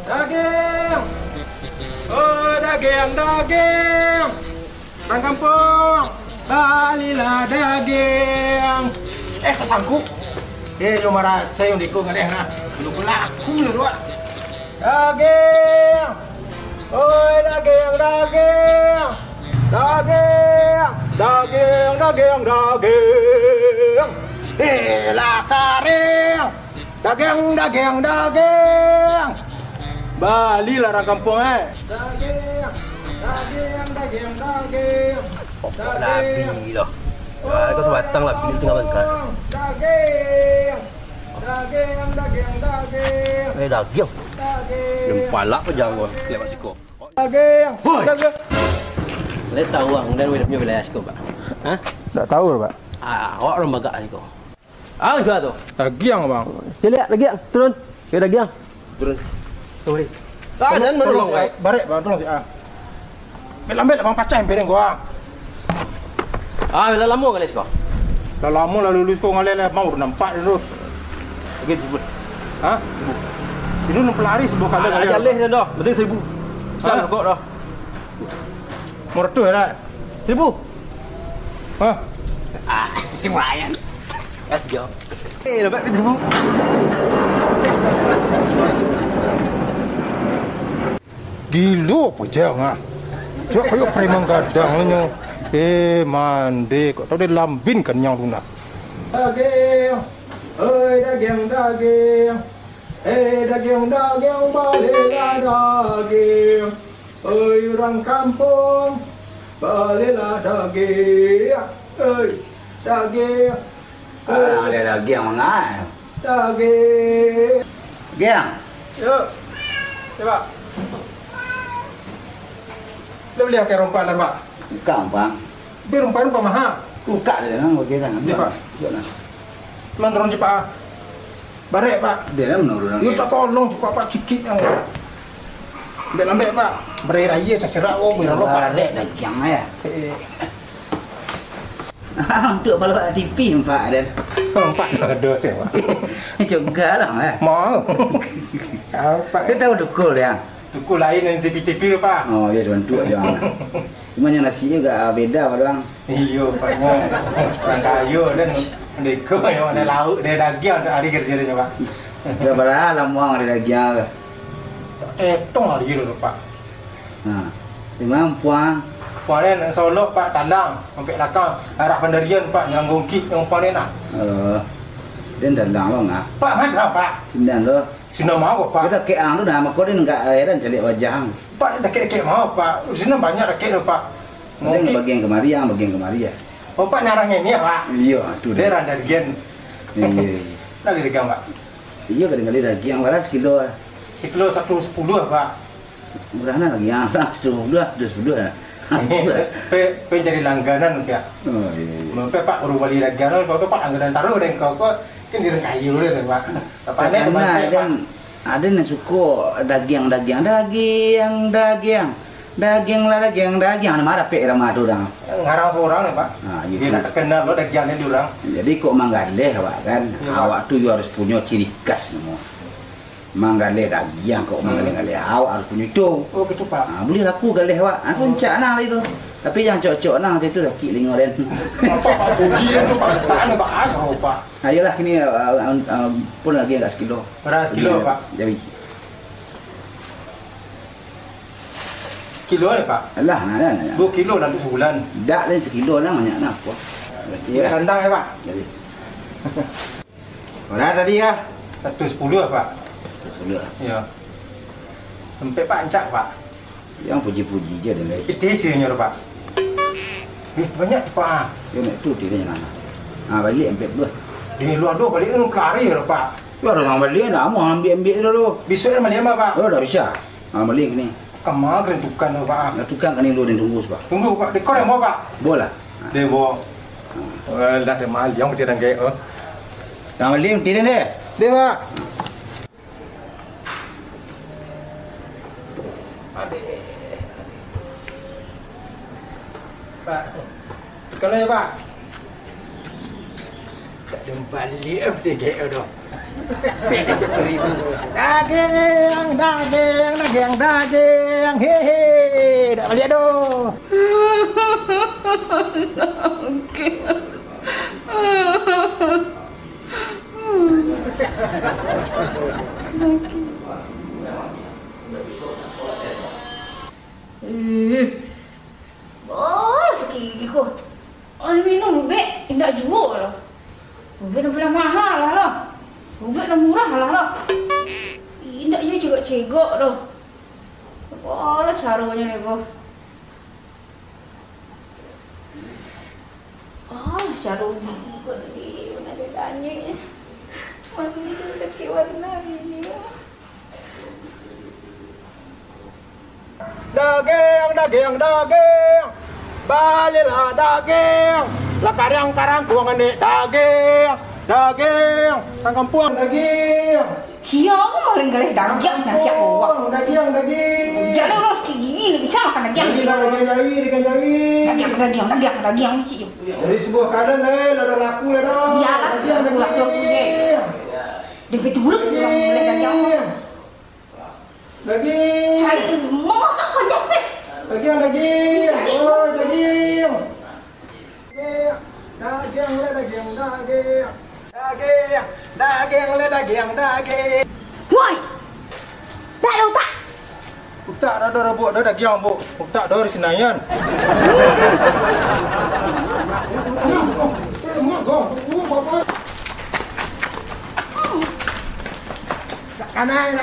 Daging! Oh daging, daging! Orang kampung, balilah daging! Kesangkut! Lu marah saya yang dikut ngalih na. Lu pula aku lu dua. Daging! Oh daging, daging! Daging! Daging, daging, daging! Lah karing! Daging, daging, daging! Balilah orang kampung Daging, daging, daging, daging. Labi dah. Kau sebatang labi tu tengah bengkat. Daging, daging, daging, daging. Daging. Daging. Dempalak pejang kau lewat siko. Daging. Daging. Leh tahu ang dan weh punya wilayah siko, Pak. Hah? Tak tahu, Pak. Awak orang bagak siko. Jual tu. Daging, Bang. Sila daging, turun. Ke daging. Turun. Turun. Tak ada menolong ai. Barek, Bang, tolong si Ambil Bang pacai piring gua. Dah lama kali siko. Dah lama lalu lulus kau ngalih mau nampak dulu. Lagi sebut. Ha? Itu nak pelari sebuah kali kali. Ajar leh dah. Penting 1000. Besar kok dah. Mertu dah. 1000. Ha? Lumayan. Jom. Dapat 1000. Gila apa jangan. Cuk kayu preman gadang nyo. Mandi kok tahu dia lambin kan yang luna. Daging. Oi daging daging. Daging daging balilah daging. Oi orang kampung balilah daging. Oi daging. Ada daging mana? Daging. Daging. Yuk. Coba. Dia beli pakai rompalan, Pak. Bukan, Bang. Biar rompalan Pak mahal. Buka dia lah, bagi kan. Dia, Pak. Jom lah. Tolong turun cepat. Barek, Pak. Dia lah menurun. You tak tolong cepat, Pak. Cikit yang. Ambil, Pak. Berai raya, saya serak. Oh, biar rompalan. Barek daging ya. Untuk balap TV, Pak. Dan. Pak, ada saya, Pak. Juga lah, Mau. Pak. Dia tahu dukul ya. Tukul lain yang TV-TV, Pak. Oh, dia cuma duk je. Cuma yang nasi juga beda, Pak Bang. Iya, Paknya. Orang kayu dan mereka yang ada lauk, ada daging, ada hari kerja dia, Pak. Dia berapa lama ada daging ke? Tong hari dulu, Pak. Nah, di mana puang? Puan Solo, Pak, tandang. Sampai belakang. Arah Pendirian, Pak. Yang gongkit, yang puan nak. Dia dalam lo nggak? Pak, mana Pak? Sindan lo. Sini mau, Pak. Kita keang tu dah, makau dia enggak airan cari wajah. Pak, deket-deket mau, Pak. Sini banyak deket, Pak. Dia bagian kemari, yang bagian kemari ya. Oh, Pak, narang ini ya, Pak. Iya, tu dia. Dia randa gian. Iya. Lagi degang, Pak. Iya, kadang-kadang lagi yang waras kilo. Sekilo 110, Pak. Murahnya lagi yang 110 lah. Pe jadi langganan, Pak. Oh iya. Pe Pak baru balik langganan, Pak langganan taruh dan kau kan di kayu dia, Pak. Tapane ada yang suka daging. Daging mana pe ramah tu dah. Ngarang seorang nih, Pak. Dia nak kenal lo dagingnya diorang. Jadi kok manggaleh awak kan. Awak tu harus punya ciri khas semua. Manggaleh daging kok manggaleh awak harus punya itu. Oh gitu, Pak. Boleh laku galeh awak. Aku encak nah itu. Tapi yang cocok nah itu sakit lingor dan. Pak puji tu Pak. Tak Pak asro, Pak. Ayolah kini pun lagi enggak sekilo. Beras kilo, Pak. Jadi kilo ni, Pak? Alah, nah. 2 kilo dalam sebulan. Tak lain sekilo lah banyak nak apa. Ya, rendang ya, Pak? Jadi. Berapa tadi ya? 110 ya, Pak? pula. Ya. Sampai Pak Encak, Pak. Yang puji-puji je dia. Itu isinya, Pak. Banyak, Pak. Dia nak tu dia nak. Balik ambil dua. Di luar tu balik tu pelari, Pak. Tu ada orang balik nak mau ambil dulu. Besok malam Pak. Oh, dah bisa. Balik ni. Kemarin tukang, Pak. Nak tukang kan lu dan tunggu sebab. Tunggu, Pak. Dekor yang mau, Pak. Boleh. Dia bawa. Dah ada mahal yang macam dan kayak. Dah balik tidak ni. Dia, Pak. Pak. Kalau ya, Pak. Tak ada balik apa dia dah. Daging, hehe, dah balik dah. Oh, sikit ko. Orang minum bubek, tidak jual lah. Bubek dah pernah mahal lah. Bubek dah murah lah. Tidak je cegok-cegok tu. Apa lah caranya ni ko. Cara gigi ko ni. Mana dia tanya. Mana dia sakit warna ni. Daging. Balilah daging. Lah karang kuang ni daging. Tangkam puang daging. Siapa malah galih daging siap bawa. Daging. Jadi orang sikit gigi ni bisa makan daging. Daging jawi. Daging. Dari sebuah keadaan dah laku ya dah. Iyalah, laku dia. Dia betul orang boleh daging. Daging. Cari mau tak panjang sih. Daging. Oh, daging. Daging. Woi. Tak tahu tak. Uktak dah rebut dah daging, Bu. Uktak dah Senayan. Dak kanai.